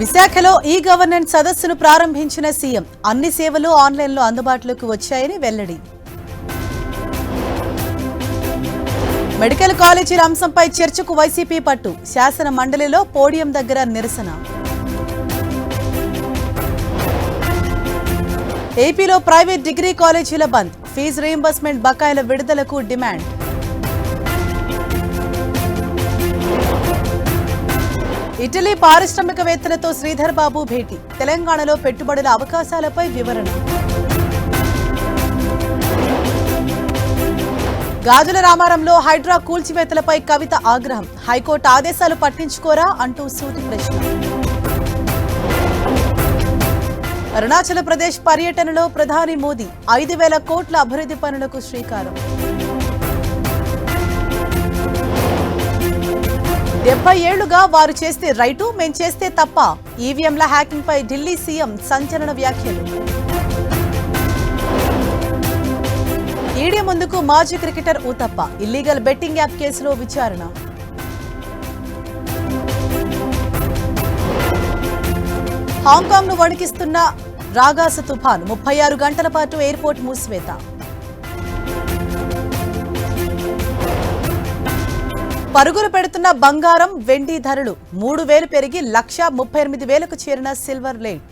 విశాఖలో e governance సదస్సును ప్రారంభించిన సీఎం అన్ని సేవలు ఆన్లైన్లో అందుబాటులోకి వచ్చాయని వెల్లడి. మెడికల్ కాలేజీల అంశంపై చర్చకు వైసీపీ పట్టు, శాసన మండలిలో పోడియం దగ్గర నిరసన. ఏపీలో ప్రైవేట్ డిగ్రీ కాలేజీల బంద్, ఫీజు రీయింబర్స్మెంట్ బకాయిల విడుదలకు డిమాండ్. ఇటలీ పారిశ్రామికవేత్తలతో శ్రీధర్ బాబు భేటీ, తెలంగాణలో పెట్టుబడుల అవకాశాలపై వివరణ. గాజుల రామారంలో హైడ్రా కూల్చివేతలపై కవిత ఆగ్రహం, హైకోర్టు ఆదేశాలు పట్టించుకోరా అంటూ సూటి ప్రశ్న. అరుణాచల్ ప్రదేశ్ పర్యటనలో ప్రధాని మోదీ 5,000 కోట్ల అభివృద్ధి పనులకు శ్రీకారం. 70 ఏళ్లుగా వారు చేస్తే రైటు, మేం చేస్తే తప్ప, ఈవీఎంల హ్యాకింగ్ పై ఢిల్లీ సీఎం సంచలన వ్యాఖ్యలు. ఈడీ ముందుకు మాజీ cricketer Uthappa, illegal betting app కేసులో విచారణ. హాంకాంగ్ ను వణికిస్తున్న రాగాస తుఫాను, 36 గంటల పాటు ఎయిర్పోర్ట్ మూసివేత. పరుగులు పెడుతున్న బంగారం, వెండి ధరలు 3,000 పెరిగి 1,38,000కు చేరిన సిల్వర్ రేట్.